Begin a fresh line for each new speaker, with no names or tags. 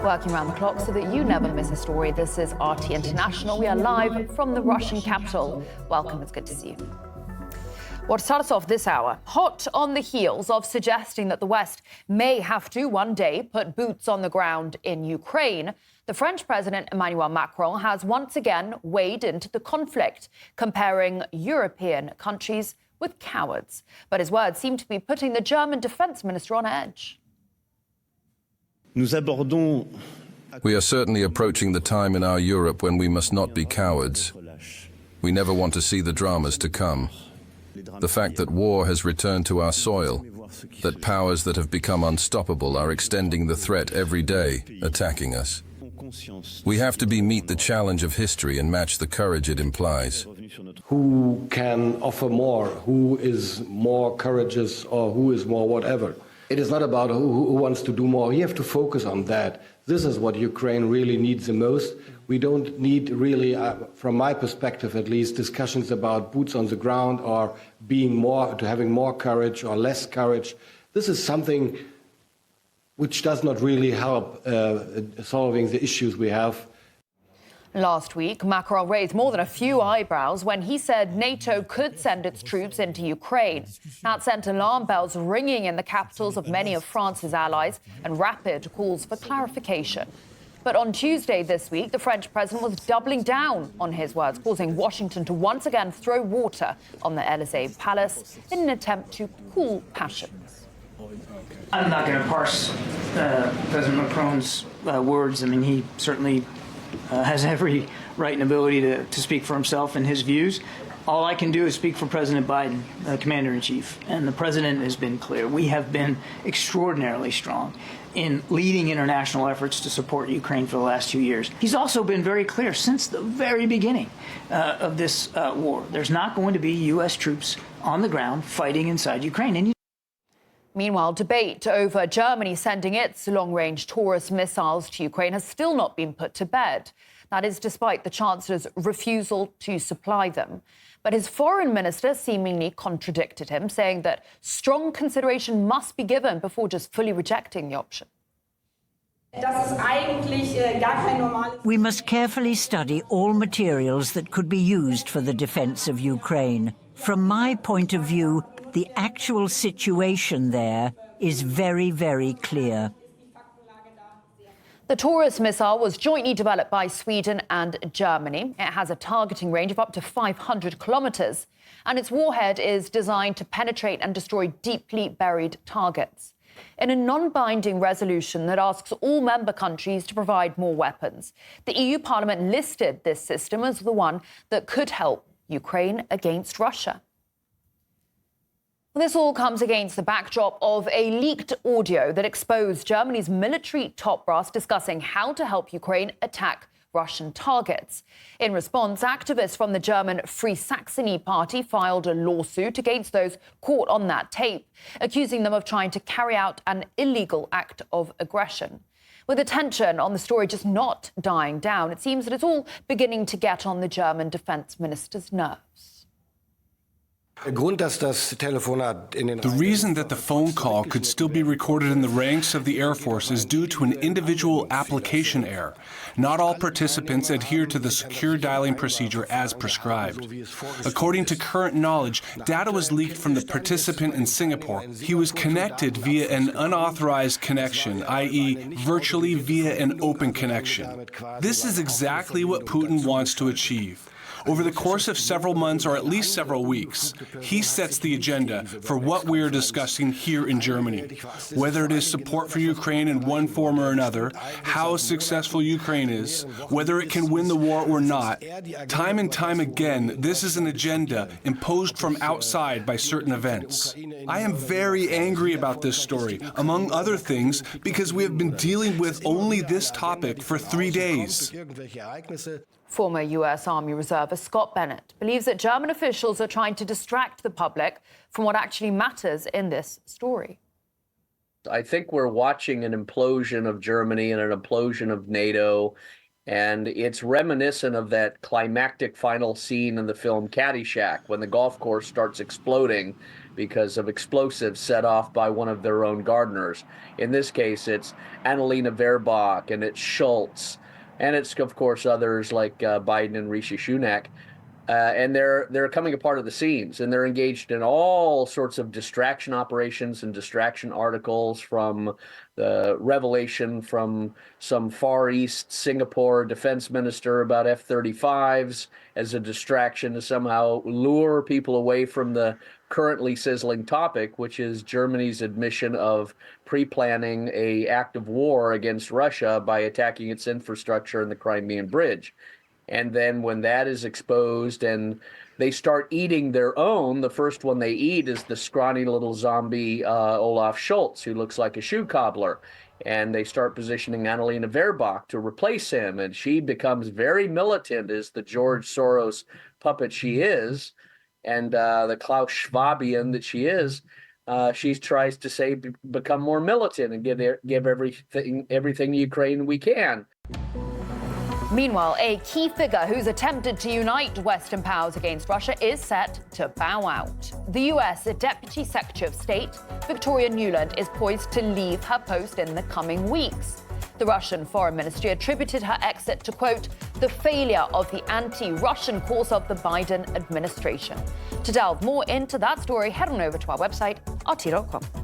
Working around the clock so that you never miss a story. This is RT International. We are live from the Russian capital. Welcome, it's good to see you. Well, to start us off this hour, hot on the heels of suggesting that the West may have to one day put boots on the ground in Ukraine, the French President Emmanuel Macron has once again weighed into the conflict, comparing European countries with cowards. But his words seem to be putting the German defense minister on edge.
We are certainly approaching the time in our Europe when we must not be cowards. We never want to see the dramas to come. The fact that war has returned to our soil, that powers that have become unstoppable are extending the threat every day, attacking us. We have to meet the challenge of history and match the courage it implies.
Who can offer more? Who is more courageous or who is more whatever? It is not about who wants to do more. We have to focus on that. This is what Ukraine really needs the most. We don't need really, from my perspective at least, discussions about boots on the ground or having more courage or less courage. This is something which does not really help solving the issues we have.
Last week, Macron raised more than a few eyebrows when he said NATO could send its troops into Ukraine. That sent alarm bells ringing in the capitals of many of France's allies and rapid calls for clarification. But on Tuesday this week, the French president was doubling down on his words, causing Washington to once again throw water on the Élysée Palace in an attempt to cool passions.
I'm not going to parse President Macron's words. I mean, he certainly has every right and ability to speak for himself and his views. All I can do is speak for President Biden, Commander-in-Chief, and the President has been clear. We have been extraordinarily strong in leading international efforts to support Ukraine for the last 2 years. He's also been very clear since the very beginning of this war. There's not going to be U.S. troops on the ground fighting inside Ukraine.
Meanwhile, debate over Germany sending its long-range Taurus missiles to Ukraine has still not been put to bed. That is despite the Chancellor's refusal to supply them. But his foreign minister seemingly contradicted him, saying that strong consideration must be given before just fully rejecting the option.
We must carefully study all materials that could be used for the defense of Ukraine. From my point of view, the actual situation there is very, very clear.
The Taurus missile was jointly developed by Sweden and Germany. It has a targeting range of up to 500 kilometers, and its warhead is designed to penetrate and destroy deeply buried targets. In a non-binding resolution that asks all member countries to provide more weapons, the EU Parliament listed this system as the one that could help Ukraine against Russia. This all comes against the backdrop of a leaked audio that exposed Germany's military top brass discussing how to help Ukraine attack Russian targets. In response, activists from the German Free Saxony party filed a lawsuit against those caught on that tape, accusing them of trying to carry out an illegal act of aggression. With the tension on the story just not dying down, it seems that it's all beginning to get on the German defense minister's nerves.
The reason that the phone call could still be recorded in the ranks of the Air Force is due to an individual application error. Not all participants adhere to the secure dialing procedure as prescribed. According to current knowledge, data was leaked from the participant in Singapore. He was connected via an unauthorized connection, i.e., virtually via an open connection. This is exactly what Putin wants to achieve. Over the course of several months or at least several weeks, he sets the agenda for what we are discussing here in Germany. Whether it is support for Ukraine in one form or another, how successful Ukraine is, whether it can win the war or not, time and time again, this is an agenda imposed from outside by certain events. I am very angry about this story, among other things, because we have been dealing with only this topic for 3 days.
Former U.S. Army reservist Scott Bennett believes that German officials are trying to distract the public from what actually matters in this story.
I think we're watching an implosion of Germany and an implosion of NATO, and it's reminiscent of that climactic final scene in the film Caddyshack when the golf course starts exploding because of explosives set off by one of their own gardeners. In this case, it's Annalena Baerbock, and it's Schultz, and it's, of course, others like Biden and Rishi Sunak. And they're coming apart at the seams, and they're engaged in all sorts of distraction operations and distraction articles, from the revelation from some Far East Singapore defense minister about F-35s as a distraction to somehow lure people away from the currently sizzling topic, which is Germany's admission of pre-planning an act of war against Russia by attacking its infrastructure in the Crimean Bridge. And then when that is exposed and they start eating their own, the first one they eat is the scrawny little zombie Olaf Scholz, who looks like a shoe cobbler. And they start positioning Annalena Baerbock to replace him. And she becomes very militant as the George Soros puppet she is, and the Klaus Schwabian that she is. She tries to say become more militant and give everything Ukraine we can.
Meanwhile, a key figure who's attempted to unite Western powers against Russia is set to bow out. The US Deputy Secretary of State, Victoria Nuland, is poised to leave her post in the coming weeks. The Russian Foreign Ministry attributed her exit to, quote, the failure of the anti-Russian course of the Biden administration. To delve more into that story, head on over to our website, rt.com.